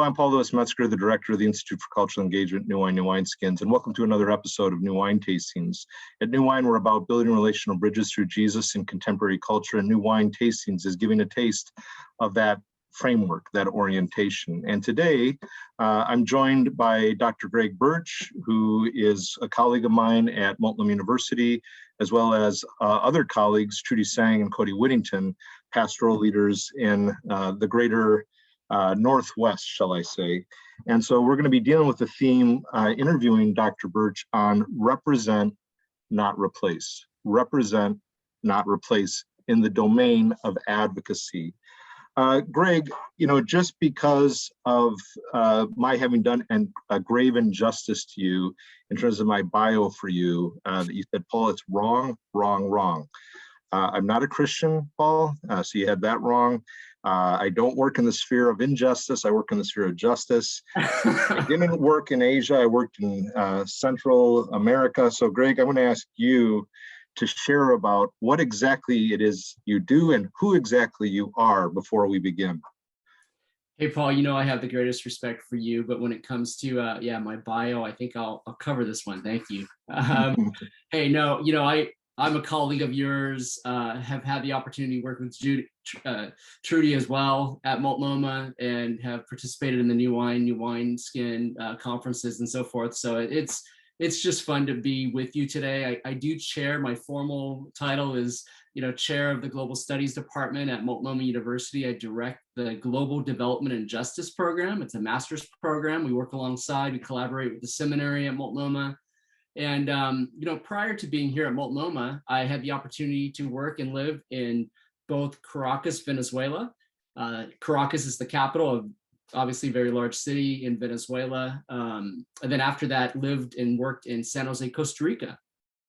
Hello, I'm Paul Louis Metzger, the director of the Institute for Cultural Engagement, New Wine, New Wineskins, and welcome to another episode of New Wine Tastings. At New Wine, we're about building relational bridges through Jesus in contemporary culture, and New Wine Tastings is giving a taste of that framework, that orientation. And today, I'm joined by Dr. Greg Burch, who is a colleague of mine at Multnomah University, as well as other colleagues, Trudi Sang and Cody Whittington, pastoral leaders in the greater Northwest, shall I say. And so we're going to be dealing with the theme, interviewing Dr. Burch on represent, not replace. Represent, not replace in the domain of advocacy. Greg, just because of my having done a grave injustice to you in terms of my bio for you, that you said, Paul, it's wrong, wrong, wrong. I'm not a Christian, Paul, so you had that wrong. I don't work in the sphere of injustice. I work in the sphere of justice. I didn't work in Asia. I worked in Central America. So, Greg, I want to ask you to share about what exactly it is you do and who exactly you are before we begin. Hey, Paul, I have the greatest respect for you, but when it comes to, my bio, I think I'll cover this one. Thank you. Hey, no, I'm a colleague of yours, have had the opportunity to work with Trudi as well at Multnomah, and have participated in the New Wine, New Wineskin conferences and so forth. So it's just fun to be with you today. I do chair, my formal title is, chair of the Global Studies Department at Multnomah University. I direct the Global Development and Justice Program. It's a master's program. We work alongside, we collaborate with the seminary at Multnomah. And, prior to being here at Multnomah, I had the opportunity to work and live in both Caracas, Venezuela. Caracas is the capital of obviously a very large city in Venezuela. And then after that, lived and worked in San Jose, Costa Rica.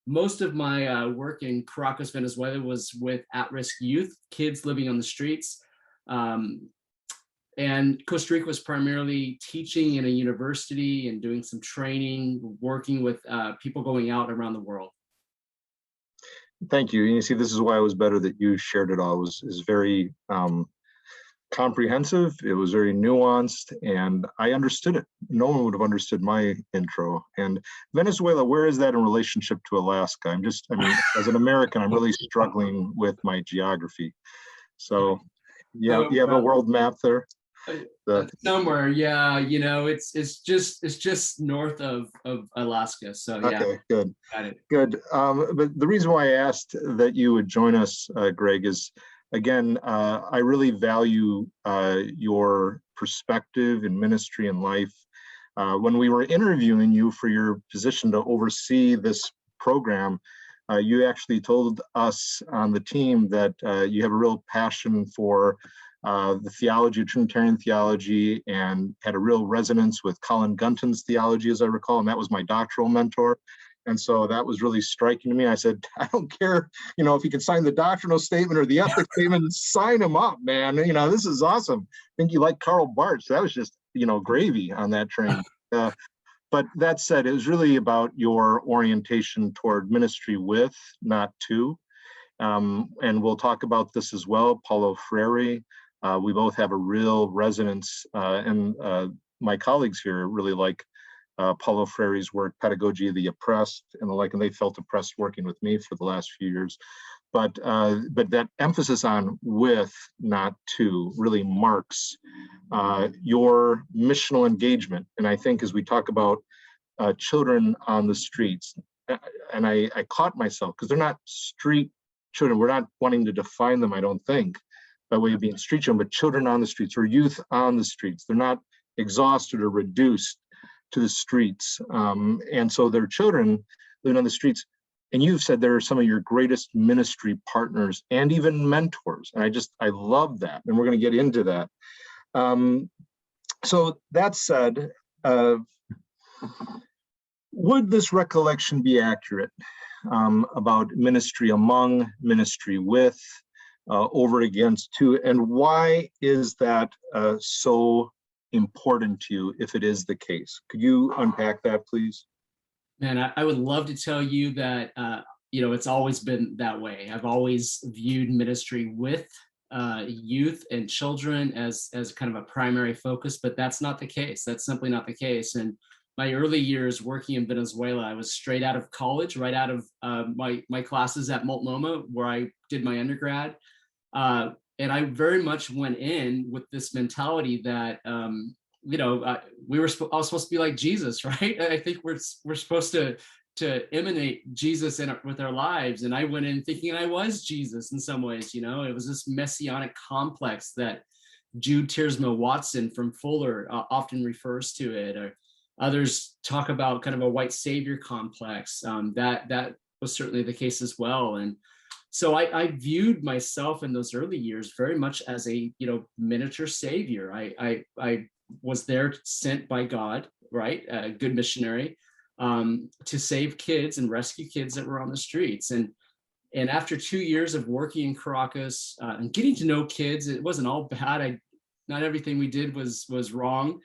Most of my work in Caracas, Venezuela was with at-risk youth, kids living on the streets. And Costa Rica was primarily teaching in a university and doing some training, working with people going out around the world. Thank you. You see, this is why it was better that you shared it all. It was very comprehensive. It was very nuanced, and I understood it. No one would have understood my intro. And Venezuela, where is that in relationship to Alaska? As an American, I'm really struggling with my geography. So, yeah, you have a world map there. Somewhere, yeah, it's just north of Alaska. So yeah. Okay, good. Got it. Good. But the reason why I asked that you would join us, Greg, is again, I really value your perspective in ministry and life. When we were interviewing you for your position to oversee this program, you actually told us on the team that you have a real passion for the theology of Trinitarian theology, and had a real resonance with Colin Gunton's theology, as I recall, and that was my doctoral mentor. And so that was really striking to me. I said, I don't care, if you can sign the doctrinal statement or the ethics statement, sign him up, man. This is awesome. I think you like Karl Barth. That was just, gravy on that train. But that said, it was really about your orientation toward ministry with, not to. And we'll talk about this as well. Paulo Freire. We both have a real resonance, and my colleagues here really like Paulo Freire's work, Pedagogy of the Oppressed and the like, and they felt oppressed working with me for the last few years. But that emphasis on with, not to, really marks your missional engagement. And I think as we talk about children on the streets, and I caught myself, because they're not street children. We're not wanting to define them, I don't think, by way of being street children, but children on the streets or youth on the streets. They're not exhausted or reduced to the streets. And so they're children living on the streets. And you've said they're some of your greatest ministry partners and even mentors. And I love that. And we're going to get into that. So that said, would this recollection be accurate about ministry among, ministry with, over against to, and why is that so important to you if it is the case? Could you unpack that, please? Man, I would love to tell you that, it's always been that way. I've always viewed ministry with youth and children as kind of a primary focus, but that's not the case. That's simply not the case. And my early years working in Venezuela, I was straight out of college, right out of my classes at Multnomah, where I did my undergrad. And I very much went in with this mentality that, we were all supposed to be like Jesus, right? I think we're supposed to emanate Jesus with our lives. And I went in thinking I was Jesus in some ways. It was this messianic complex that Jude Tiersma Watson from Fuller often refers to it, or others talk about kind of a white savior complex. That was certainly the case as well. And so I viewed myself in those early years very much as a miniature savior. I was there sent by God, right, a good missionary, to save kids and rescue kids that were on the streets. And after 2 years of working in Caracas and getting to know kids, it wasn't all bad. Not everything we did was wrong.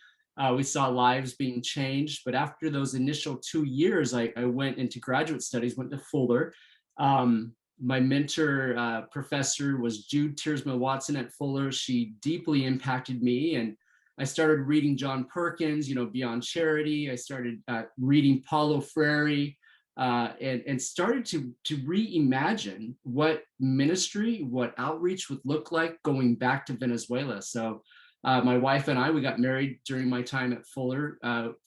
We saw lives being changed. But after those initial 2 years, I went into graduate studies, went to Fuller. My mentor professor was Jude Tiersma Watson at Fuller. She deeply impacted me, and I started reading John Perkins, Beyond Charity. I started reading Paulo Freire, and started to reimagine what ministry, what outreach would look like going back to Venezuela. So my wife and I, we got married during my time at Fuller,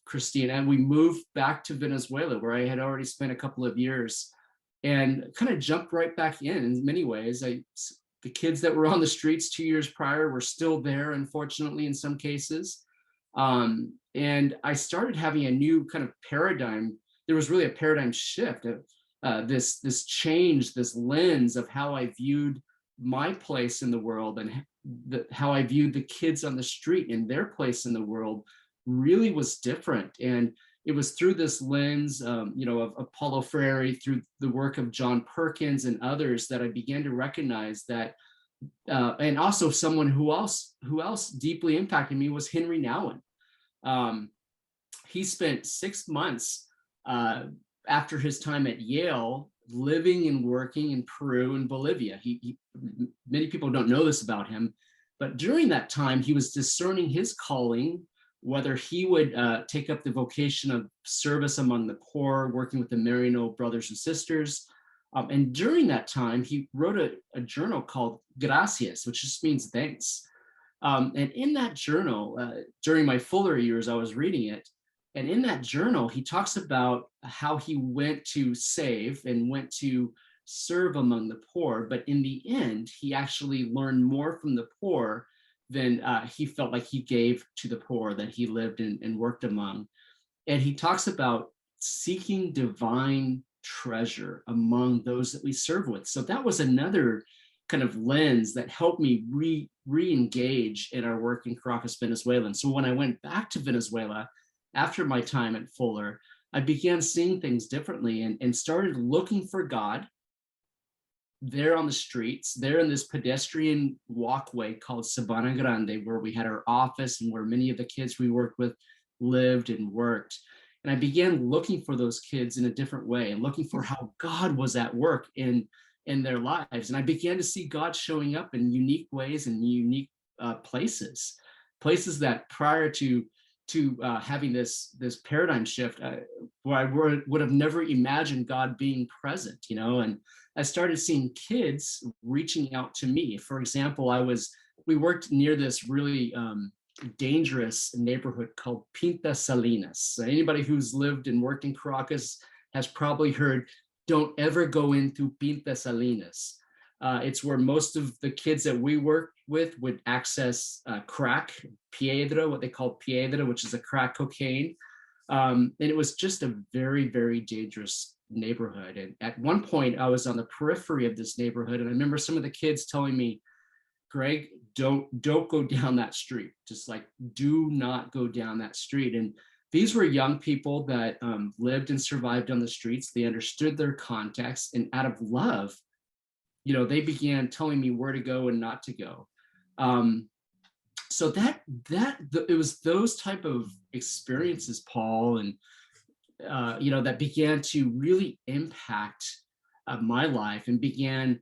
Christina, and we moved back to Venezuela, where I had already spent a couple of years, and kind of jumped right back in many ways. The kids that were on the streets 2 years prior were still there, unfortunately, in some cases. And I started having a new kind of paradigm. There was really a paradigm shift, this change, this lens of how I viewed my place in the world, and how I viewed the kids on the street and their place in the world really was different. And it was through this lens, of Paulo Freire, through the work of John Perkins and others, that I began to recognize that, and also someone who else deeply impacted me was Henry Nouwen. He spent 6 months after his time at Yale living and working in Peru and Bolivia. Many people don't know this about him, but during that time, he was discerning his calling, whether he would take up the vocation of service among the poor, working with the Marino brothers and sisters. And during that time, he wrote a journal called Gracias, which just means thanks. And in that journal, during my Fuller years, I was reading it. And in that journal, he talks about how he went to save and went to serve among the poor. But in the end, he actually learned more from the poor than he felt like he gave to the poor that he lived and worked among. And he talks about seeking divine treasure among those that we serve with. So that was another kind of lens that helped me re-engage in our work in Caracas, Venezuela. And so when I went back to Venezuela after my time at Fuller, I began seeing things differently and started looking for God there on the streets, there in this pedestrian walkway called Sabana Grande, where we had our office and where many of the kids we worked with lived and worked. And I began looking for those kids in a different way and looking for how God was at work in their lives. And I began to see God showing up in unique ways and unique places that prior to having this paradigm shift, where I would have never imagined God being present, and I started seeing kids reaching out to me. For example, we worked near this really dangerous neighborhood called Pinta Salinas. Anybody who's lived and worked in Caracas has probably heard, don't ever go into Pinta Salinas. It's where most of the kids that we worked with would access crack, piedra, what they call piedra, which is a crack cocaine. And it was just a very, very dangerous neighborhood. And at one point, I was on the periphery of this neighborhood, and I remember some of the kids telling me, Greg, don't go down that street. Just like, do not go down that street. And these were young people that lived and survived on the streets. They understood their context, and out of love, they began telling me where to go and not to go. So it was those type of experiences, Paul, and that began to really impact my life and began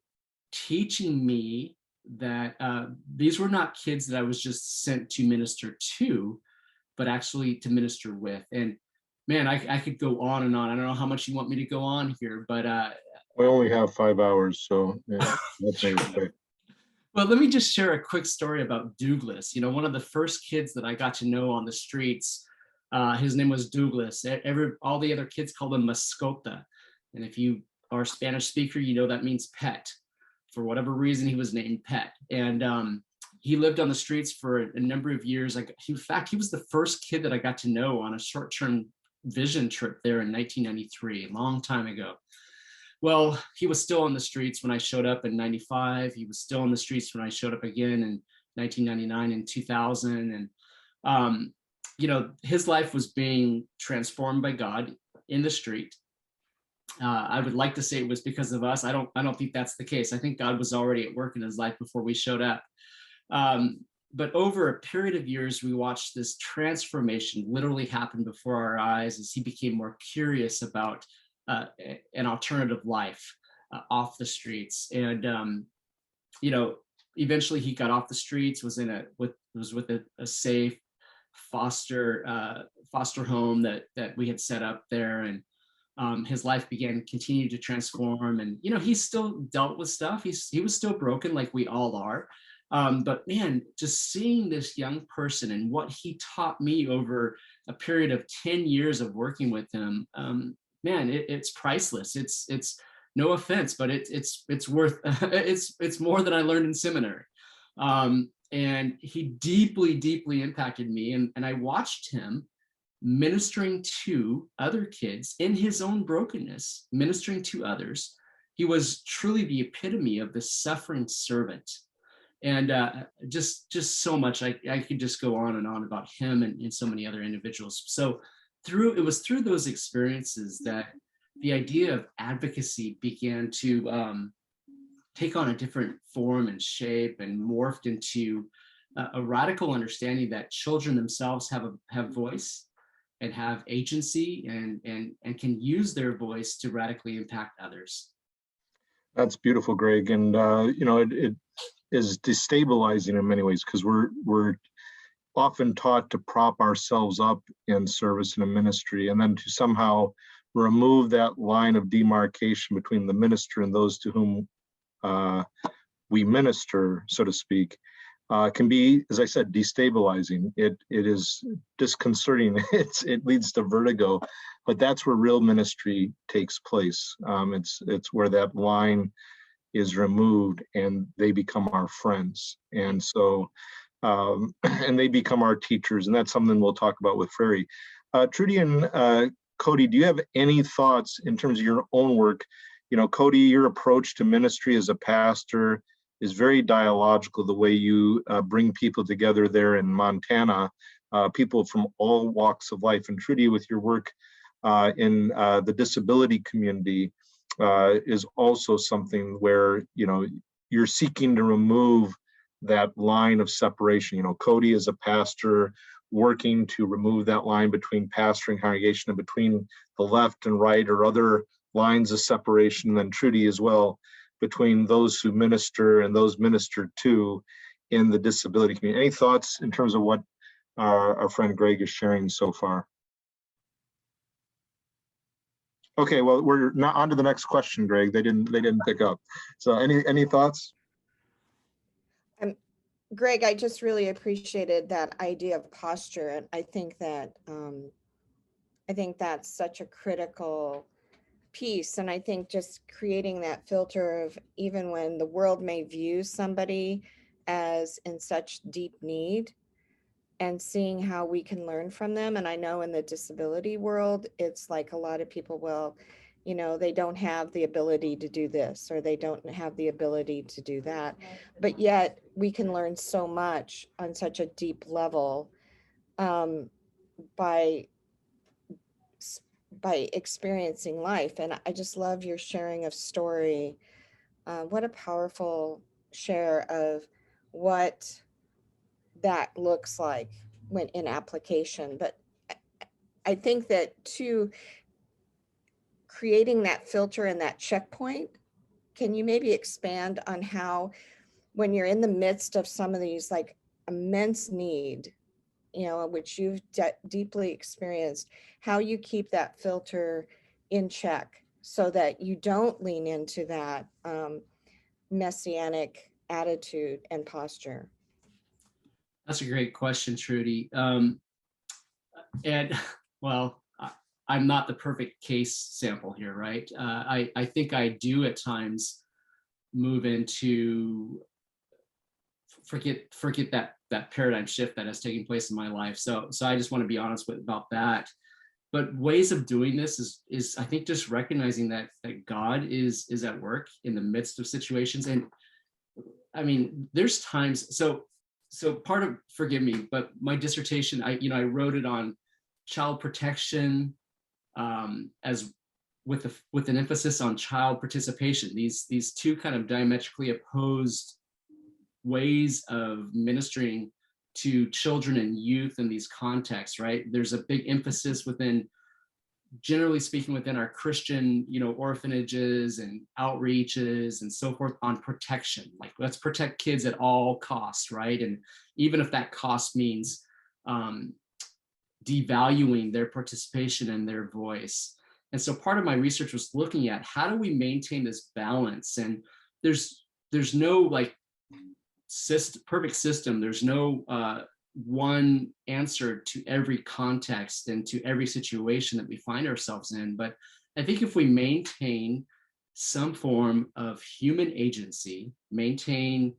teaching me that these were not kids that I was just sent to minister to, but actually to minister with. And man, I could go on and on. I don't know how much you want me to go on here, but we only have 5 hours, so yeah, let's make it quick. well, let me just share a quick story about Douglas. You know, one of the first kids that I got to know on the streets, his name was Douglas. All the other kids called him Mascota. And if you are a Spanish speaker, you know that means pet. For whatever reason, he was named Pet. And he lived on the streets for a number of years. In fact, he was the first kid that I got to know on a short-term vision trip there in 1993, a long time ago. Well, he was still on the streets when I showed up in 95. He was still on the streets when I showed up again in 1999 and 2000. And, you know, his life was being transformed by God in the street. I would like to say it was because of us. I don't think that's the case. I think God was already at work in his life before we showed up. But over a period of years, we watched this transformation literally happen before our eyes as he became more curious about an alternative life off the streets. And you know, eventually he got off the streets, was with a safe foster home that we had set up there, and his life continued to transform. And you know, he still dealt with stuff. He was still broken, like we all are. But man, just seeing this young person and what he taught me over a period of 10 years of working with him, man, it's priceless. It's no offense, but it's worth it's more than I learned in seminary. And he deeply impacted me, and I watched him ministering to other kids in his own brokenness, ministering to others. He was truly the epitome of the suffering servant. And just so much. I could just go on and on about him and so many other individuals. So it was through those experiences that the idea of advocacy began to take on a different form and shape, and morphed into a radical understanding that children themselves have voice and have agency, and can use their voice to radically impact others. That's beautiful, Greg. And you know, it is destabilizing in many ways, because we're often taught to prop ourselves up in service in a ministry, and then to somehow remove that line of demarcation between the minister and those to whom we minister, so to speak, can be, as I said, destabilizing. It is disconcerting. It leads to vertigo, but that's where real ministry takes place. It's where that line is removed and they become our friends. And so, and they become our teachers. And that's something we'll talk about with Frary. Trudi and Cody, do you have any thoughts in terms of your own work? You know, Cody, your approach to ministry as a pastor is very dialogical, the way you bring people together there in Montana, people from all walks of life. And Trudi, with your work in the disability community, is also something where, you know, you're seeking to remove that line of separation. You know, Cody is a pastor working to remove that line between pastor and congregation, and between the left and right or other lines of separation. And then Trudi as well, between those who minister and those ministered to in the disability community. Any thoughts in terms of what our friend Greg is sharing so far? Okay, well, we're not on to the next question, Greg. They didn't pick up. So any thoughts? Greg, I just really appreciated that idea of posture, and I think that's such a critical piece. And I think just creating that filter of, even when the world may view somebody as in such deep need, and seeing how we can learn from them. And I know in the disability world, it's like a lot of people will, you know, they don't have the ability to do this, or they don't have the ability to do that. But yet we can learn so much on such a deep level by experiencing life. And I just love your sharing of story. What a powerful share of what that looks like when in application. But I think that too, creating that filter and that checkpoint, can you maybe expand on how when you're in the midst of some of these like immense need, which you've deeply experienced, how you keep that filter in check so that you don't lean into that messianic attitude and posture. That's a great question, Trudy. And well, I'm not the perfect case sample here, right? I think I do at times move into forget that paradigm shift that has taken place in my life. So I just want to be honest about that. But ways of doing this is I think just recognizing that God is at work in the midst of situations. And I mean, there's times, so part of, forgive me, but my dissertation, I wrote it on child protection, as with an emphasis on child participation. These two kind of diametrically opposed ways of ministering to children and youth in these contexts, right? There's a big emphasis generally speaking, within our Christian, orphanages and outreaches and so forth, on protection. Like, let's protect kids at all costs, right? And even if that cost means devaluing their participation and their voice. And so part of my research was looking at how do we maintain this balance? And there's no like perfect system. There's no one answer to every context and to every situation that we find ourselves in. But I think if we maintain some form of human agency, maintain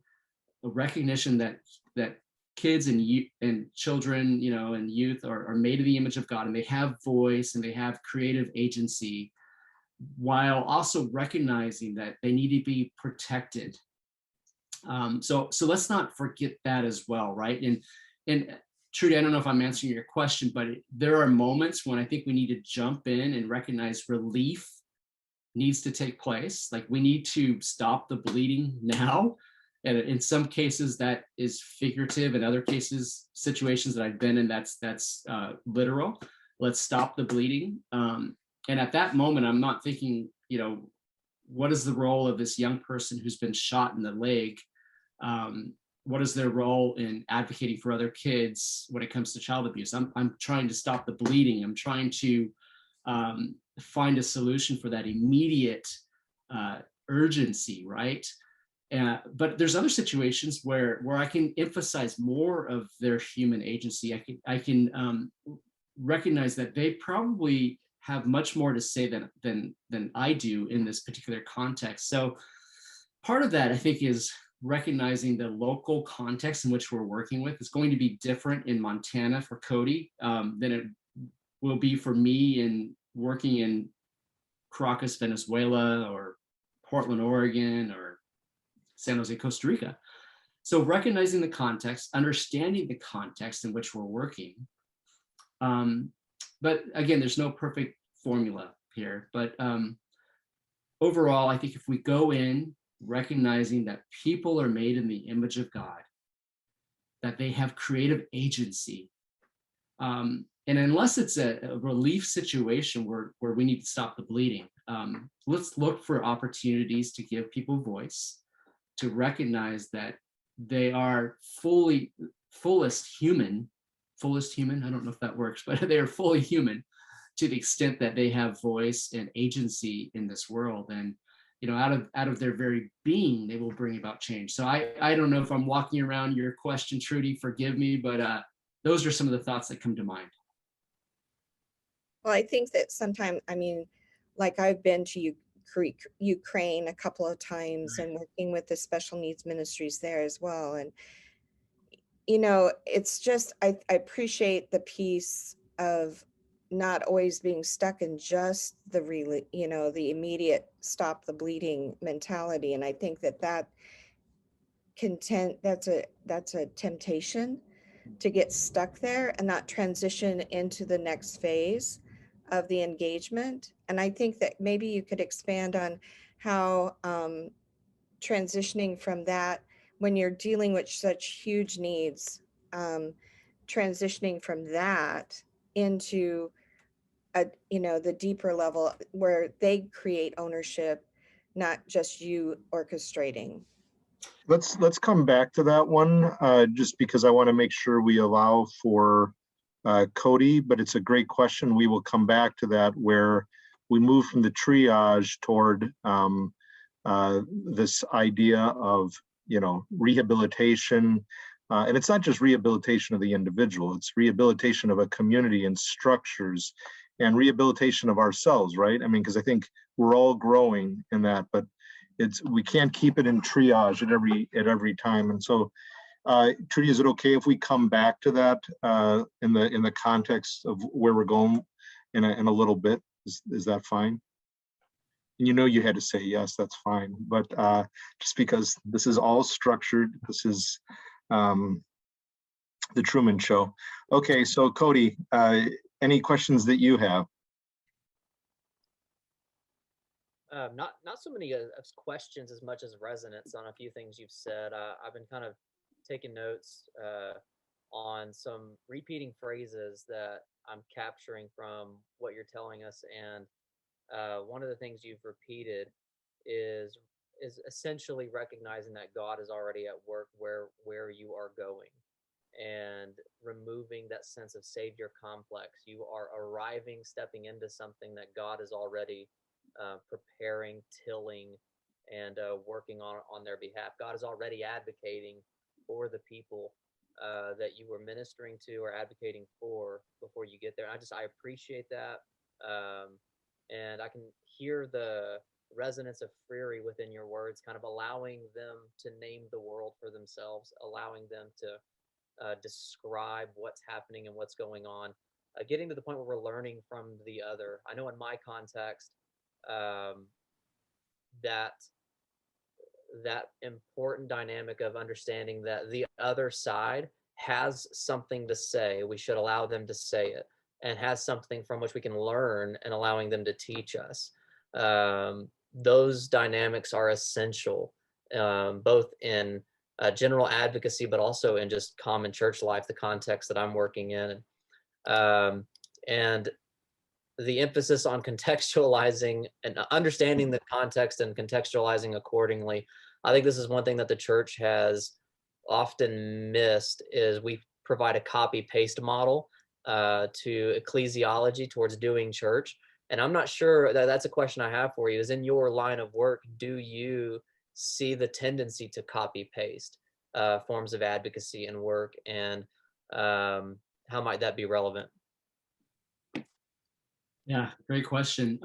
a recognition that kids and children, and youth are made in the image of God, and they have voice and they have creative agency, while also recognizing that they need to be protected. So let's not forget that as well, right? And Trudy, I don't know if I'm answering your question, but there are moments when I think we need to jump in and recognize relief needs to take place. Like, we need to stop the bleeding now. And in some cases that is figurative. In other cases, situations that I've been in, that's literal. Let's stop the bleeding. And at that moment, I'm not thinking, what is the role of this young person who's been shot in the leg? What is their role in advocating for other kids when it comes to child abuse? I'm trying to stop the bleeding. I'm trying to find a solution for that immediate urgency, right? But there's other situations where I can emphasize more of their human agency. I can recognize that they probably have much more to say than I do in this particular context. So part of that, I think, is recognizing the local context in which we're working with. Is going to be different in Montana for Cody than it will be for me in working in Caracas, Venezuela, or Portland, Oregon, or San Jose, Costa Rica. So recognizing the context, understanding the context in which we're working. But again, there's no perfect formula here. But overall, I think if we go in recognizing that people are made in the image of God, that they have creative agency, and unless it's a relief situation where we need to stop the bleeding, let's look for opportunities to give people voice, to recognize that they are fullest human, I don't know if that works, but they are fully human to the extent that they have voice and agency in this world. And, out of their very being, they will bring about change. So I don't know if I'm walking around your question, Trudy, forgive me, but those are some of the thoughts that come to mind. Well, I think that sometimes, like I've been to Ukraine a couple of times and working with the special needs ministries there as well. And, it's just, I appreciate the piece of not always being stuck in just the really, the immediate stop the bleeding mentality. And I think that's a temptation to get stuck there and not transition into the next phase of the engagement. And I think that maybe you could expand on how transitioning from that, when you're dealing with such huge needs, transitioning from that into the deeper level where they create ownership, not just you orchestrating. Let's come back to that one, just because I want to make sure we allow for Cody, but it's a great question. We will come back to that, where we move from the triage toward this idea of, rehabilitation. And it's not just rehabilitation of the individual, it's rehabilitation of a community and structures, and rehabilitation of ourselves, right? I mean, because I think we're all growing in that, but we can't keep it in triage at every time. And so, Trudi, is it okay if we come back to that in the context of where we're going in a little bit? Is that fine? And you had to say yes, that's fine. But just because this is all structured, this is the Truman Show. Okay, so Cody, any questions that you have? Not so many questions as much as resonance on a few things you've said. I've been kind of taking notes on some repeating phrases that I'm capturing from what you're telling us, and one of the things you've repeated is essentially recognizing that God is already at work where you are going, and removing that sense of savior complex. You are arriving, stepping into something that God is already preparing, tilling, and working on their behalf. God is already advocating for the people that you were ministering to or advocating for before you get there. And I appreciate that. And I can hear the resonance of freery within your words, kind of allowing them to name the world for themselves, allowing them to describe what's happening and what's going on, getting to the point where we're learning from the other. I know in my context, that important dynamic of understanding that the other side has something to say. We should allow them to say it, and has something from which we can learn, and allowing them to teach us. Those dynamics are essential, both in general advocacy, but also in just common church life, the context that I'm working in. And the emphasis on contextualizing and understanding the context and contextualizing accordingly. I think this is one thing that the church has often missed, is we provide a copy-paste model to ecclesiology towards doing church. And I'm not sure that's a question I have for you, is in your line of work, do you see the tendency to copy-paste forms of advocacy and work, and how might that be relevant? Yeah, great question.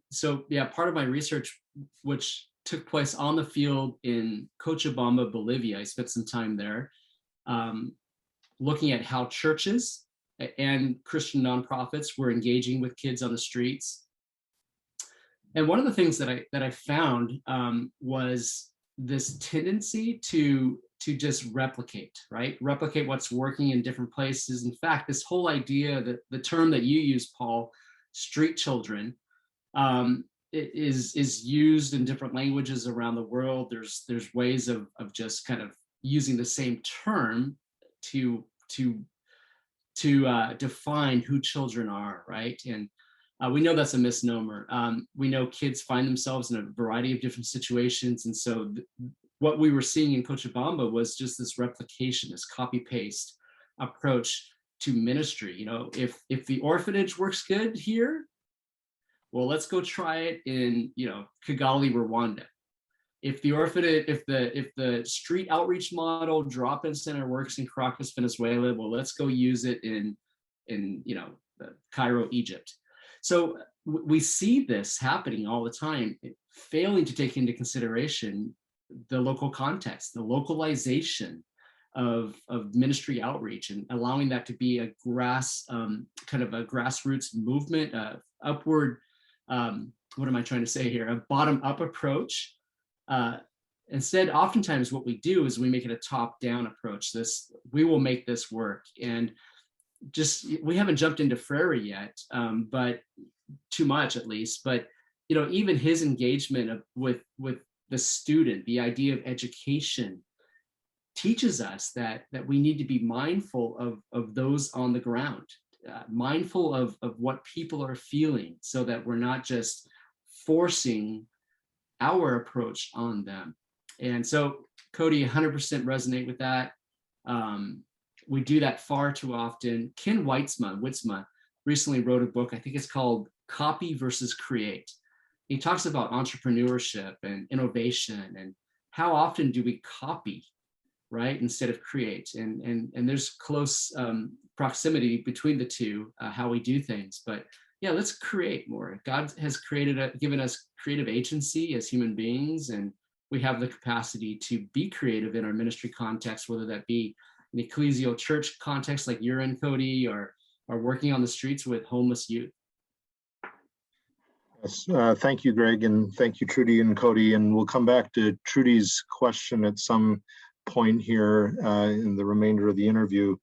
So yeah, part of my research, which took place on the field in Cochabamba, Bolivia, I spent some time there, looking at how churches and Christian nonprofits were engaging with kids on the streets. And one of the things that I found was this tendency to just replicate, right? Replicate what's working in different places. In fact, this whole idea, that the term that you use, Paul, street children, it is used in different languages around the world. There's ways of just kind of using the same term to define who children are, right? And we know that's a misnomer. We know kids find themselves in a variety of different situations, and so what we were seeing in Cochabamba was just this replication, this copy-paste approach to ministry. If the orphanage works good here, well, let's go try it in Kigali, Rwanda. If the orphanage, if the street outreach model, drop-in center works in Caracas, Venezuela, well, let's go use it in Cairo, Egypt. So we see this happening all the time, failing to take into consideration the local context, the localization of ministry outreach, and allowing that to be a kind of a grassroots movement, upward, what am I trying to say here? A bottom-up approach. Instead, oftentimes what we do is we make it a top-down approach. We will make this work. And we haven't jumped into Freire yet, but too much at least. But even his engagement with the student, the idea of education, teaches us that we need to be mindful of those on the ground, mindful of what people are feeling, so that we're not just forcing our approach on them. And so Cody, 100% resonate with that. We do that far too often. Ken Weitzma recently wrote a book, I think it's called Copy versus Create. He talks about entrepreneurship and innovation and how often do we copy, right, instead of create. And there's close proximity between the two, how we do things. But yeah, let's create more. God has given us creative agency as human beings, and we have the capacity to be creative in our ministry context, whether that be an ecclesial church context like you're in, Cody, or working on the streets with homeless youth. Yes, thank you, Greg, and thank you, Trudi and Cody. And we'll come back to Trudi's question at some point here in the remainder of the interview.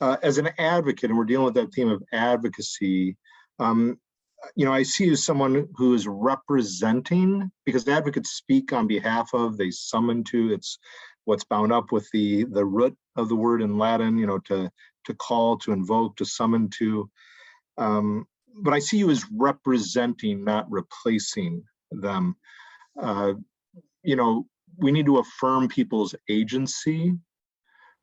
As an advocate, and we're dealing with that theme of advocacy, I see you as someone who is representing, because advocates speak on behalf of, they summon to, it's what's bound up with the root of the word in Latin, to call, to invoke, to summon to. But I see you as representing, not replacing them. We need to affirm people's agency.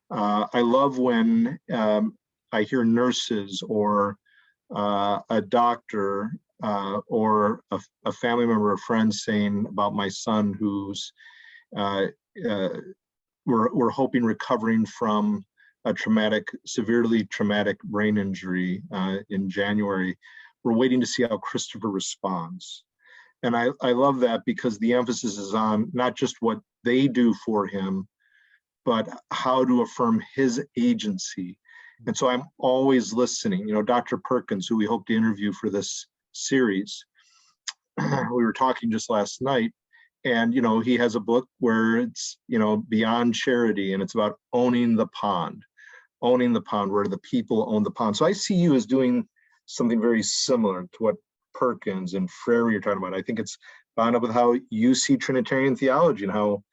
I love when I hear nurses or a doctor or a family member or friend saying about my son who's we're hoping recovering from a severely traumatic brain injury in January. We're waiting to see how Christopher responds. And I love that because the emphasis is on not just what they do for him, but how to affirm his agency. And so I'm always listening. Dr. Perkins, who we hope to interview for this series, we were talking just last night, and he has a book where it's beyond charity, and it's about owning the pond where the people own the pond. So I see you as doing something very similar to what Perkins and Frere you're talking about. I think it's bound up with how you see Trinitarian theology and how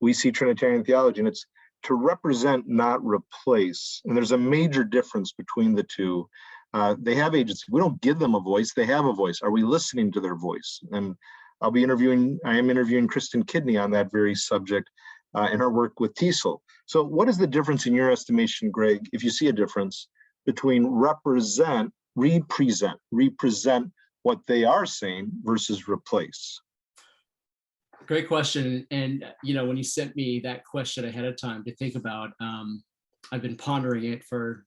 we see Trinitarian theology, and it's to represent, not replace. And there's a major difference between the two. They have agency. We don't give them a voice. They have a voice. Are we listening to their voice? And I am interviewing Kristen Kidney on that very subject in her work with TESOL. So what is the difference in your estimation, Greg, if you see a difference between represent what they are saying versus replace? Great question. And, when you sent me that question ahead of time to think about, I've been pondering it for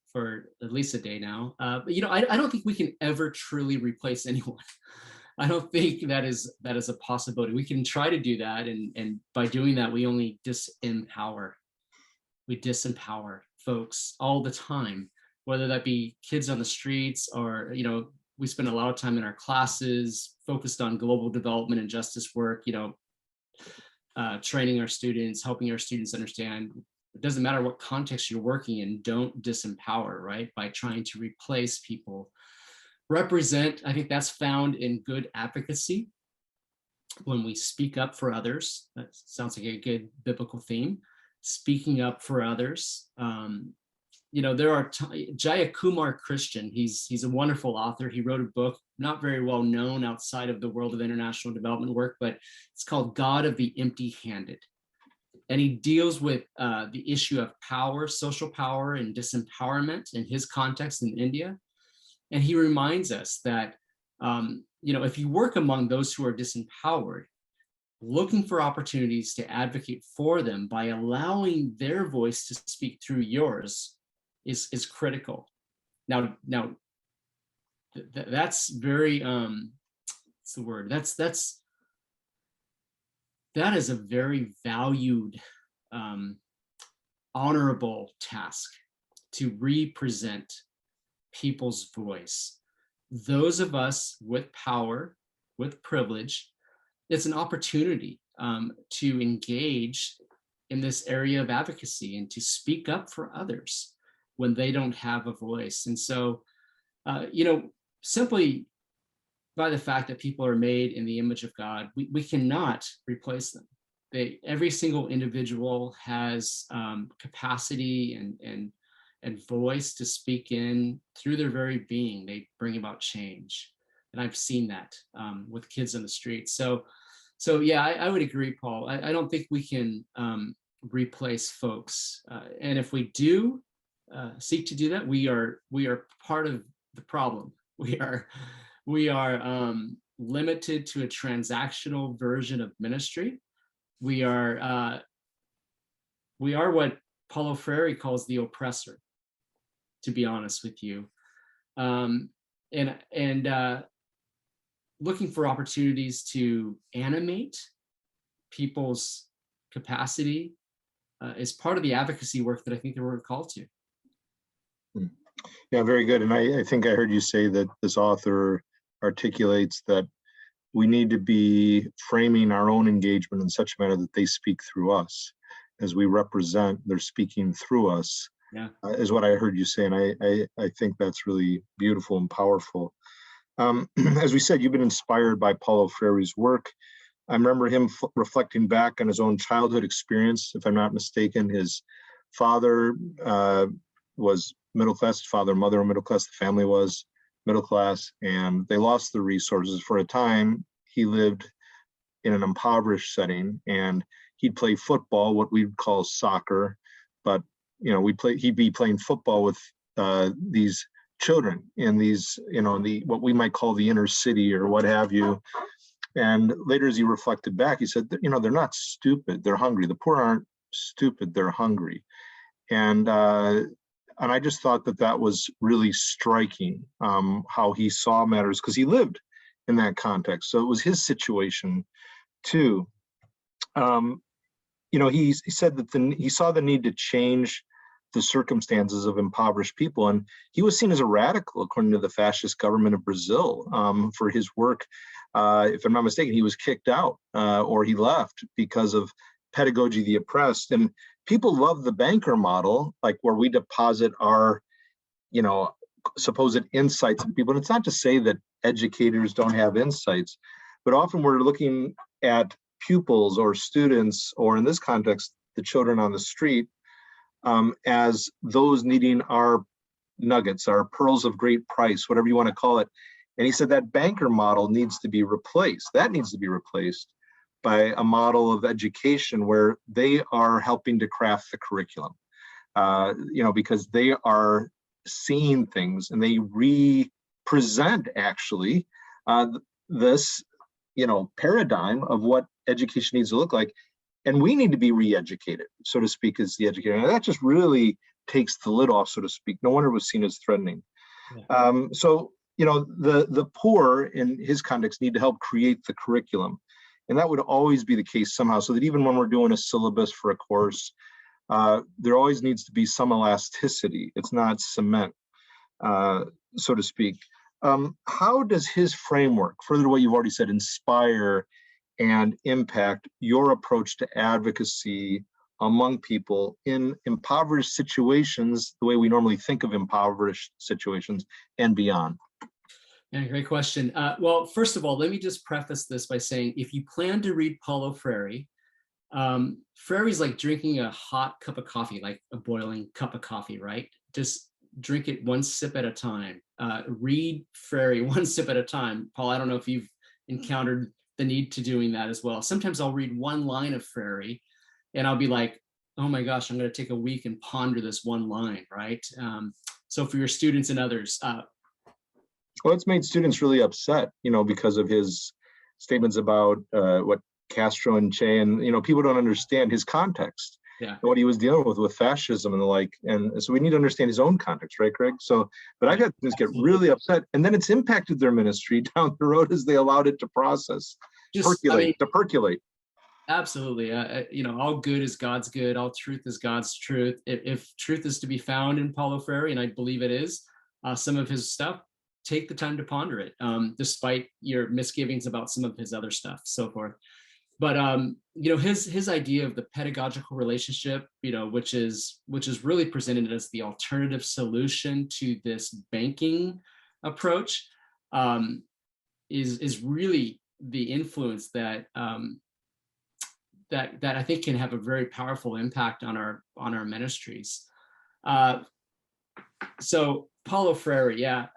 at least a day now. But, I don't think we can ever truly replace anyone. I don't think that is a possibility. We can try to do that. And by doing that, we only disempower. We disempower folks all the time, whether that be kids on the streets or, we spend a lot of time in our classes focused on global development and justice work, training our students, helping our students understand it doesn't matter what context you're working in, don't disempower, right? By trying to replace people. Represent, I think that's found in good advocacy. When we speak up for others, that sounds like a good biblical theme. Speaking up for others. There are Jayakumar Christian. He's a wonderful author. He wrote a book, not very well known outside of the world of international development work, but it's called God of the Empty-Handed. And he deals with the issue of power, social power, and disempowerment in his context in India. And he reminds us that, if you work among those who are disempowered, looking for opportunities to advocate for them by allowing their voice to speak through yours is critical. Now, that's very what's the word? That is a very valued, honorable task to represent people's voice. Those of us with power, with privilege, it's an opportunity to engage in this area of advocacy and to speak up for others when they don't have a voice. And so, simply by the fact that people are made in the image of God, we cannot replace them. Every single individual has capacity and voice to speak in through their very being. They bring about change. And I've seen that with kids on the street. So yeah, I would agree, Paul. I don't think we can replace folks. And if we do seek to do that, we are part of the problem. We are limited to a transactional version of ministry. We are what Paulo Freire calls the oppressor, to be honest with you. And looking for opportunities to animate people's capacity is part of the advocacy work that I think that we're called to. Yeah, very good. And I think I heard you say that this author articulates that we need to be framing our own engagement in such a manner that they speak through us. As we represent, they're speaking through us, is what I heard you say. And I think that's really beautiful and powerful. As we said, you've been inspired by Paulo Freire's work. I remember him reflecting back on his own childhood experience. If I'm not mistaken, his father was middle class, father and mother were middle class, the family was middle class, and they lost the resources. For a time, he lived in an impoverished setting, and he'd play football, what we'd call soccer, but he'd be playing football with these children in these, what we might call the inner city or what have you. And later, as he reflected back, he said, they're not stupid, they're hungry. The poor aren't stupid, they're hungry. And I just thought that was really striking, how he saw matters, because he lived in that context. So it was his situation too. He said that he saw the need to change the circumstances of impoverished people, and he was seen as a radical according to the fascist government of Brazil for his work. If I'm not mistaken, he was kicked out or he left because of pedagogy of the oppressed. And people love the banker model, like where we deposit our, supposed insights in people. And it's not to say that educators don't have insights, but often we're looking at pupils or students, or in this context, the children on the street, as those needing our nuggets, our pearls of great price, whatever you want to call it. And he said that banker model needs to be replaced. That needs to be replaced by a model of education where they are helping to craft the curriculum, because they are seeing things and they represent actually this, paradigm of what education needs to look like. And we need to be re-educated, so to speak, as the educator. And that just really takes the lid off, so to speak. No wonder it was seen as threatening. Yeah. So, the poor in his context need to help create the curriculum. And that would always be the case somehow, so that even when we're doing a syllabus for a course, there always needs to be some elasticity. It's not cement, so to speak. How does his framework, further to what you've already said, inspire and impact your approach to advocacy among people in impoverished situations, the way we normally think of impoverished situations and beyond? Yeah, great question. Well, first of all, let me just preface this by saying, if you plan to read Paulo Freire, Freire's like drinking a hot cup of coffee, like a boiling cup of coffee, right? Just drink it one sip at a time. Read Freire one sip at a time. Paul, I don't know if you've encountered the need to doing that as well. Sometimes I'll read one line of Freire and I'll be like, oh my gosh, I'm going to take a week and ponder this one line, right? So for your students and others. Well, it's made students really upset, because of his statements about what Castro and Che, and, people don't understand his context, what he was dealing with fascism and the like. And so we need to understand his own context, right, Greg? So, but I've had students get really upset, and then it's impacted their ministry down the road as they allowed it to process, to percolate. Absolutely. All good is God's good. All truth is God's truth. If truth is to be found in Paulo Freire, and I believe it is, some of his stuff, take the time to ponder it, despite your misgivings about some of his other stuff, so forth. But his idea of the pedagogical relationship, which is really presented as the alternative solution to this banking approach, is really the influence that that I think can have a very powerful impact on our ministries. So Paulo Freire,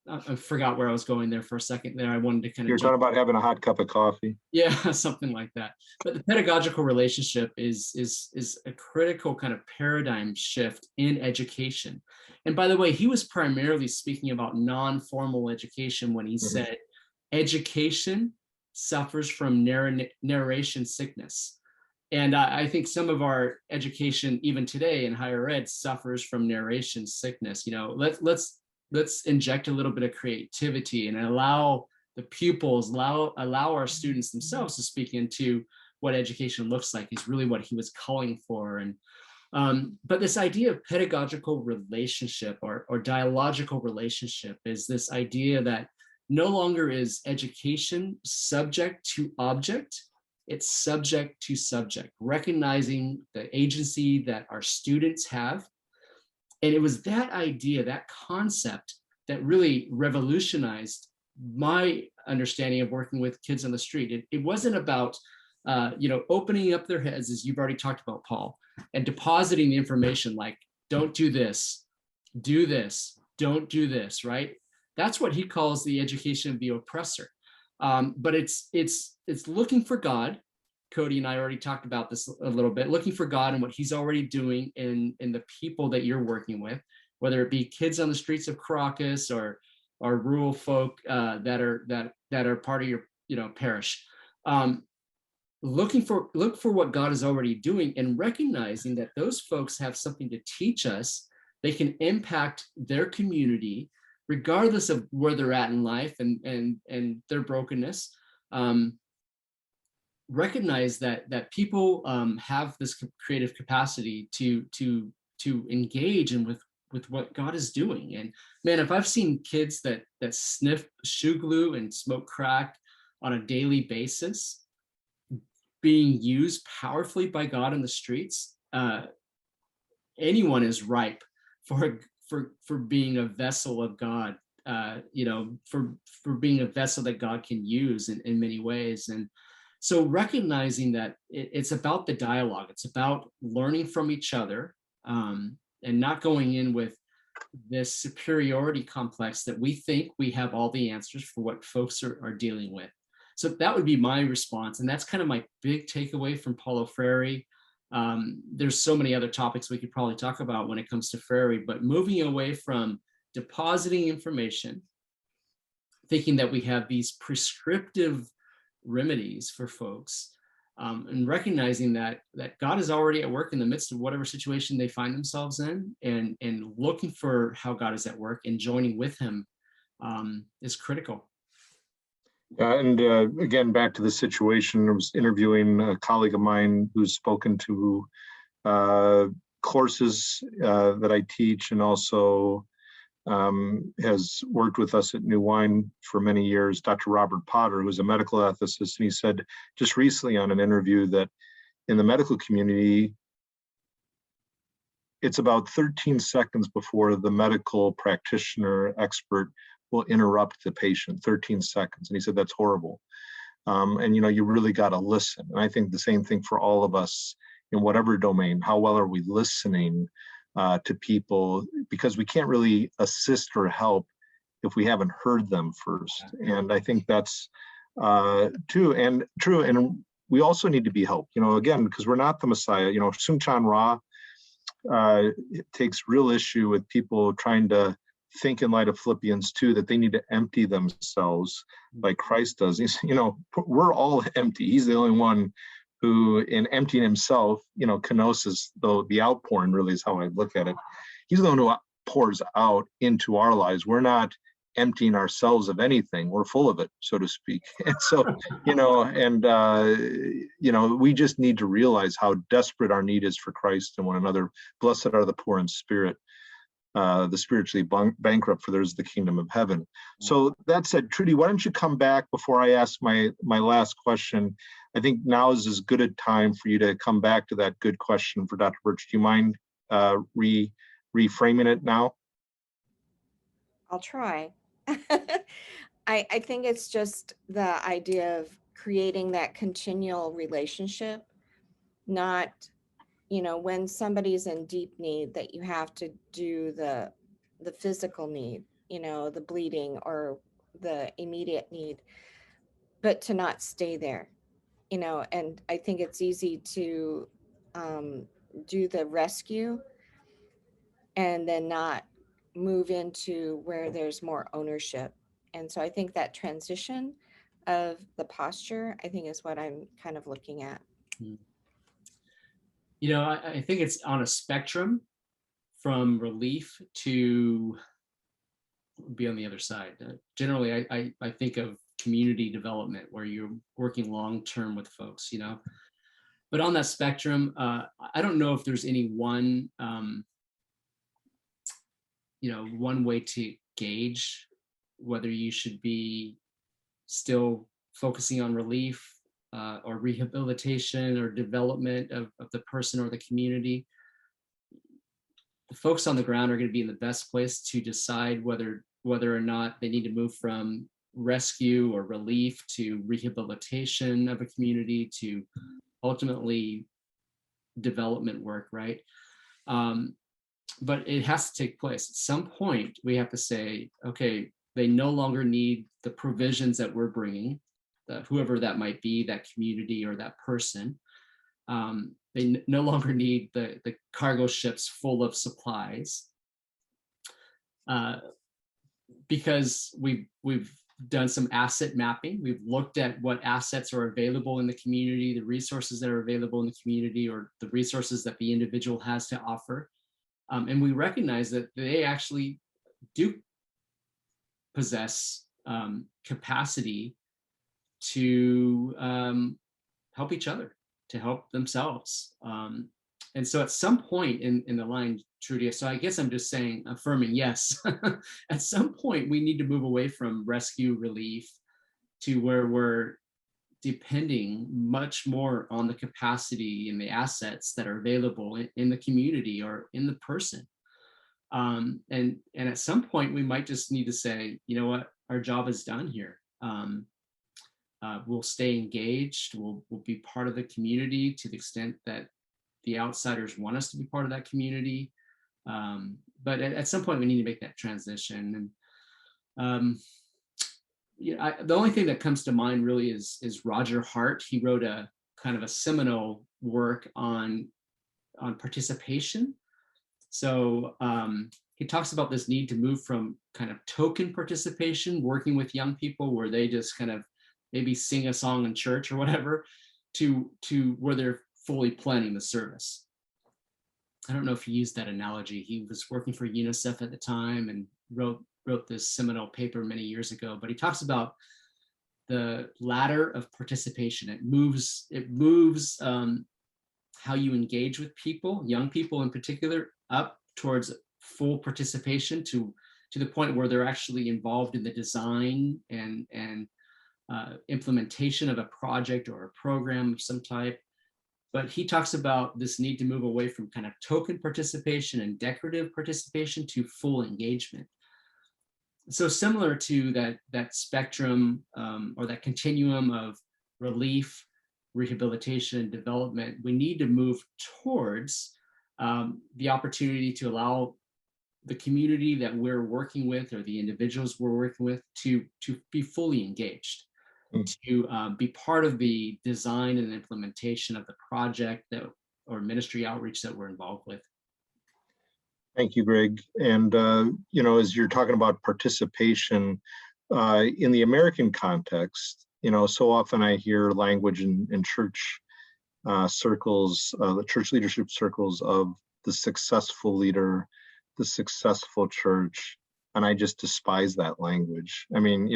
I forgot where I was going there for a second there. I wanted to kind of You're talking about having a hot cup of coffee. yeah, something like that. But the pedagogical relationship is a critical kind of paradigm shift in education. And by the way, he was primarily speaking about non-formal education when he said education suffers from narration sickness. And I think some of our education, even today in higher ed, suffers from narration sickness. You know, let's inject a little bit of creativity and allow the pupils, allow our students themselves to speak into what education looks like is really what he was calling for. And but this idea of pedagogical relationship or dialogical relationship is this idea that no longer is education subject to object, it's subject to subject, recognizing the agency that our students have. And it was that idea, that concept, that really revolutionized my understanding of working with kids on the street. It wasn't about opening up their heads, as you've already talked about, Paul, and depositing the information like, don't do this, don't do this, right? That's what he calls the education of the oppressor. But it's looking for God. Cody and I already talked about this a little bit, looking for God and what he's already doing in the people that you're working with, whether it be kids on the streets of Caracas or rural folk that are part of your parish. Look for what God is already doing and recognizing that those folks have something to teach us. They can impact their community regardless of where they're at in life and their brokenness. Recognize that people have this creative capacity to engage and with what God is doing. And man, if I've seen kids that sniff shoe glue and smoke crack on a daily basis being used powerfully by God in the streets, anyone is ripe for being a vessel of God, for being a vessel that God can use in many ways. And so recognizing that it's about the dialogue, it's about learning from each other, and not going in with this superiority complex that we think we have all the answers for what folks are dealing with. So that would be my response. And that's kind of my big takeaway from Paulo Freire. There's so many other topics we could probably talk about when it comes to Freire, but moving away from depositing information, thinking that we have these prescriptive remedies for folks, and recognizing that God is already at work in the midst of whatever situation they find themselves in, and looking for how God is at work and joining with him is critical. And again, back to the situation, I was interviewing a colleague of mine who's spoken to courses that I teach, and also has worked with us at New Wine for many years, Dr. Robert Potter, who's a medical ethicist. And he said just recently on an interview that in the medical community, it's about 13 seconds before the medical practitioner expert will interrupt the patient, 13 seconds. And he said, that's horrible. And you really got to listen. And I think the same thing for all of us in whatever domain. How well are we listening to people? Because we can't really assist or help if we haven't heard them first. And I think that's true. And we also need to be helped, again, because we're not the Messiah. Sun Chan Ra takes real issue with people trying to think in light of Philippians 2 that they need to empty themselves like Christ does. We're all empty. He's the only one who, in emptying himself, kenosis, though the outpouring really is how I look at it. He's the one who pours out into our lives. We're not emptying ourselves of anything. We're full of it, so to speak. And so, we just need to realize how desperate our need is for Christ and one another. Blessed are the poor in spirit, the spiritually bankrupt, for there's the kingdom of heaven. So that said, Trudi, why don't you come back before I ask my last question? I think now is as good a time for you to come back to that good question for Dr. Burch. Do you mind reframing it now? I'll try. I think it's just the idea of creating that continual relationship, not when somebody's in deep need that you have to do the physical need, the bleeding or the immediate need, but to not stay there, and I think it's easy to do the rescue and then not move into where there's more ownership. And so I think that transition of the posture, I think, is what I'm kind of looking at. I think it's on a spectrum from relief to be on the other side. Generally, I think of community development where you're working long-term with folks, but on that spectrum, I don't know if there's any one, one way to gauge whether you should be still focusing on relief or rehabilitation or development of the person or the community. The folks on the ground are going to be in the best place to decide whether or not they need to move from rescue or relief to rehabilitation of a community to ultimately development work, right? But it has to take place. At some point, we have to say, okay, they no longer need the provisions that we're bringing, whoever that might be, that community or that person. They no longer need the cargo ships full of supplies, because we've done some asset mapping. We've looked at what assets are available in the community, the resources that are available in the community, or the resources that the individual has to offer. And we recognize that they actually do possess capacity to help each other, to help themselves. And so at some point in the line, Trudi, so I guess I'm just saying, affirming, yes, at some point we need to move away from rescue relief to where we're depending much more on the capacity and the assets that are available in the community or in the person. And at some point we might just need to say, you know what, our job is done here. We'll stay engaged. We'll be part of the community to the extent that the outsiders want us to be part of that community. But at some point we need to make that transition. And the only thing that comes to mind really is Roger Hart. He wrote a kind of a seminal work on participation. So he talks about this need to move from kind of token participation, working with young people where they just kind of maybe sing a song in church or whatever, to where they're fully planning the service. I don't know if he used that analogy. He was working for UNICEF at the time and wrote this seminal paper many years ago, but he talks about the ladder of participation. It moves how you engage with people, young people in particular, up towards full participation to the point where they're actually involved in the design and implementation of a project or a program of some type. But he talks about this need to move away from kind of token participation and decorative participation to full engagement. So similar to that spectrum or that continuum of relief, rehabilitation, and development, we need to move towards the opportunity to allow the community that we're working with or the individuals we're working with to be fully engaged, to be part of the design and implementation of the project or ministry outreach that we're involved with. Thank you, Greg. And, as you're talking about participation in the American context, so often I hear language in church circles, the church leadership circles, of the successful leader, the successful church. And I just despise that language. I mean,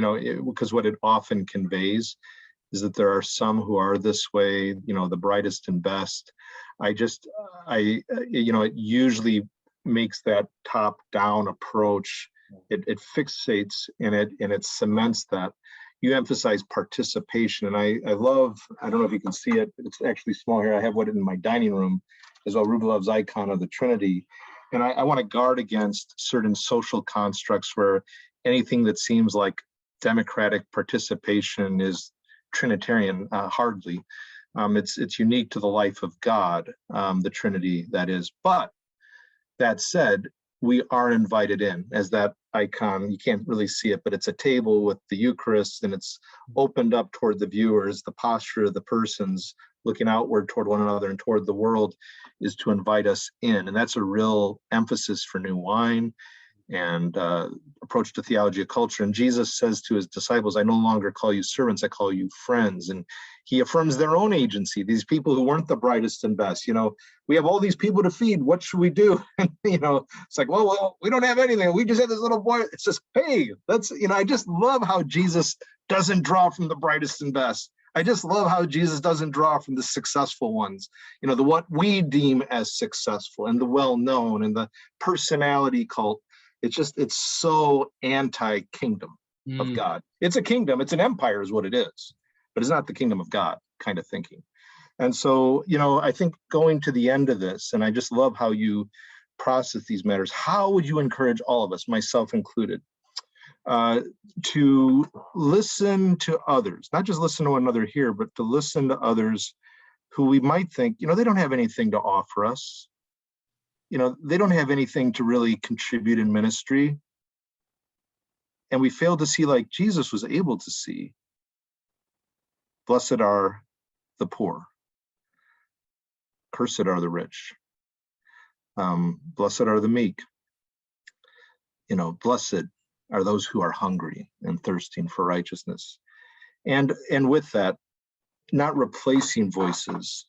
because what it often conveys is that there are some who are this way, the brightest and best. It usually makes that top-down approach. It fixates and it cements that. You emphasize participation, and I love. I don't know if you can see it. It's actually small here. I have what in my dining room is Rubelov's icon of the Trinity, and I want to guard against certain social constructs where anything that seems like democratic participation is Trinitarian. Hardly. It's unique to the life of God, the Trinity, that is. But that said, we are invited in. As that icon, you can't really see it, but it's a table with the Eucharist, and it's opened up toward the viewers. The posture of the persons looking outward toward one another and toward the world is to invite us in. And that's a real emphasis for New Wine and approach to theology of culture. And Jesus says to his disciples, I no longer call you servants, I call you friends. And he affirms their own agency. These people who weren't the brightest and best, we have all these people to feed. What should we do? And, it's like, well, we don't have anything. We just have this little boy. It's just, hey, I just love how Jesus doesn't draw from the brightest and best. I just love how Jesus doesn't draw from the successful ones, the what we deem as successful and the well-known and the personality cult. It's so anti-kingdom of God. It's a kingdom, it's an empire is what it is, but it's not the kingdom of God kind of thinking. And so, I think going to the end of this, and I just love how you process these matters, how would you encourage all of us, myself included, to listen to others, not just listen to one another here, but to listen to others who we might think, they don't have anything to offer us. They don't have anything to really contribute in ministry. And we fail to see like Jesus was able to see. Blessed are the poor. Cursed are the rich. Blessed are the meek. Blessed are those who are hungry and thirsting for righteousness. And with that, not replacing voices,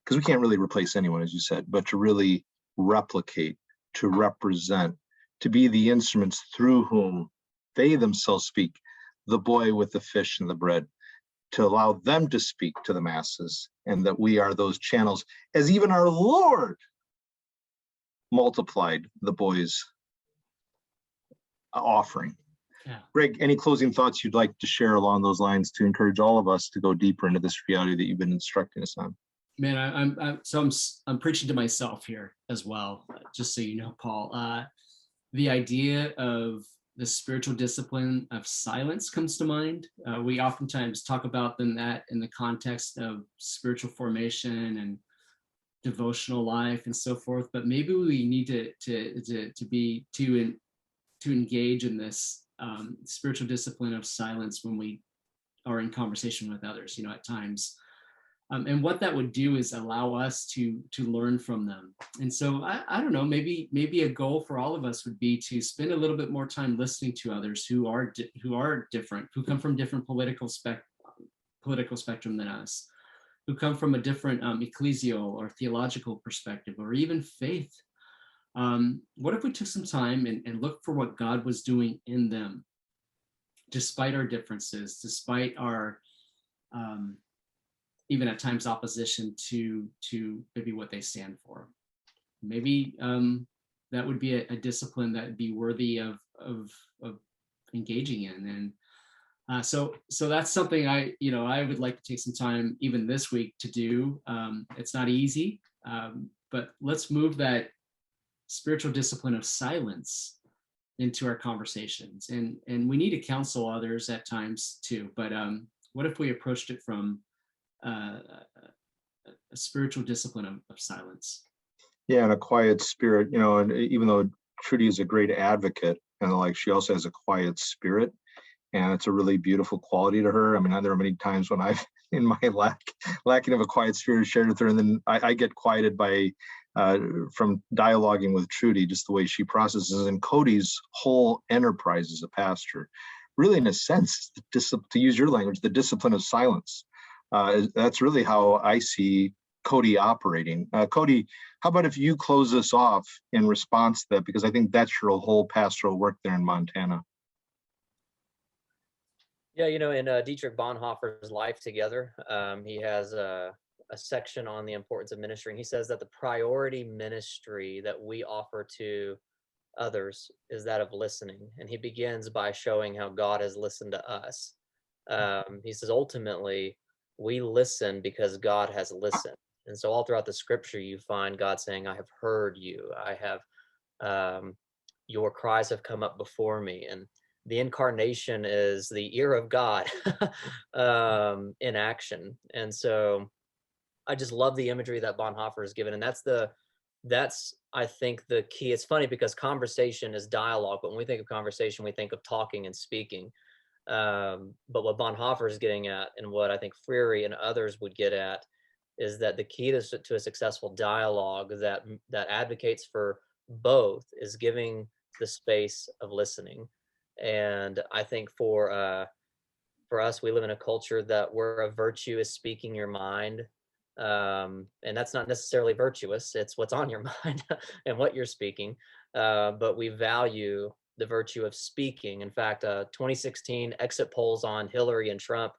because we can't really replace anyone, as you said, but to really replicate, to represent, to be the instruments through whom they themselves speak, the boy with the fish and the bread, to allow them to speak to the masses, and that we are those channels, as even our Lord multiplied the boy's offering. Yeah. Greg, any closing thoughts you'd like to share along those lines to encourage all of us to go deeper into this reality that you've been instructing us on? Man, I'm preaching to myself here as well, just so you know, Paul. The idea of the spiritual discipline of silence comes to mind. We oftentimes talk about that in the context of spiritual formation and devotional life and so forth. But maybe we need to engage in this spiritual discipline of silence when we are in conversation with others, at times. And what that would do is allow us to learn from them. And so I don't know, maybe a goal for all of us would be to spend a little bit more time listening to others who are different, who come from different political spectrum than us, who come from a different ecclesial or theological perspective, or even faith. What if we took some time and looked for what God was doing in them, despite our differences, despite our even at times opposition to maybe what they stand for? Maybe that would be a discipline that would be worthy of engaging in. And so that's something I would like to take some time even this week to do. It's not easy, but let's move that spiritual discipline of silence into our conversations. And we need to counsel others at times too. But what if we approached it from a spiritual discipline of silence? Yeah, and a quiet spirit, and even though Trudi is a great advocate, and she also has a quiet spirit, and it's a really beautiful quality to her. I mean, there are many times when I've, in my lacking of a quiet spirit, shared with her, and then I get quieted by from dialoguing with Trudi, just the way she processes. And Cody's whole enterprise as a pastor, really, in a sense, to use your language, the discipline of silence. That's really how I see Cody operating. Cody, how about if you close us off in response to that, because I think that's your whole pastoral work there in Montana. Yeah, in Dietrich Bonhoeffer's Life Together, he has a section on the importance of ministry. And he says that the priority ministry that we offer to others is that of listening. And he begins by showing how God has listened to us. He says, ultimately, we listen because God has listened. And so all throughout the scripture, you find God saying, I have heard you. I have, your cries have come up before me. And the incarnation is the ear of God in action. And so I just love the imagery that Bonhoeffer has given. And that's the that's, I think, the key. It's funny because conversation is dialogue, but when we think of conversation, we think of talking and speaking. But what Bonhoeffer is getting at, and what I think Freire and others would get at, is that the key to a successful dialogue that advocates for both is giving the space of listening. And I think for us, we live in a culture where a virtue is speaking your mind. And that's not necessarily virtuous. It's what's on your mind and what you're speaking. But we value the virtue of speaking. In fact, 2016 exit polls on Hillary and Trump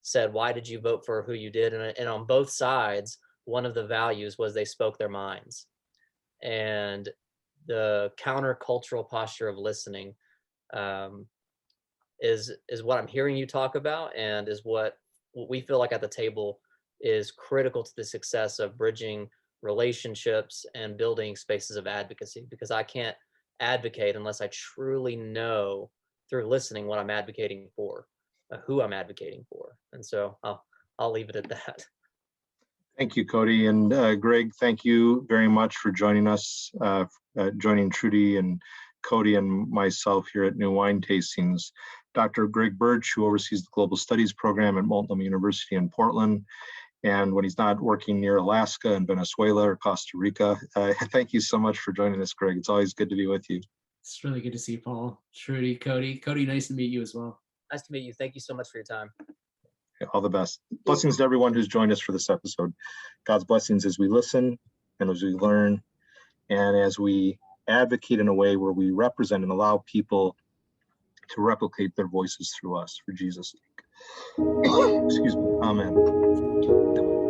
said, why did you vote for who you did? And on both sides, one of the values was they spoke their minds. And the countercultural posture of listening is what I'm hearing you talk about, and is what we feel like at the table is critical to the success of bridging relationships and building spaces of advocacy, because I can't advocate unless I truly know through listening what I'm advocating for, who I'm advocating for. And so I'll leave it at that. Thank you, Cody. And Greg, thank you very much for joining us, joining Trudi and Cody and myself here at New Wine Tastings. Dr. Greg Burch, who oversees the Global Studies program at Multnomah University in Portland, and when he's not working near Alaska and Venezuela or Costa Rica. Thank you so much for joining us, Greg. It's always good to be with you. It's really good to see you, Paul, Trudi, Cody. Cody, nice to meet you as well. Nice to meet you. Thank you so much for your time. All the best. Blessings to everyone who's joined us for this episode. God's blessings as we listen and as we learn and as we advocate in a way where we represent and allow people to replicate their voices through us for Jesus' sake. Excuse me. Amen.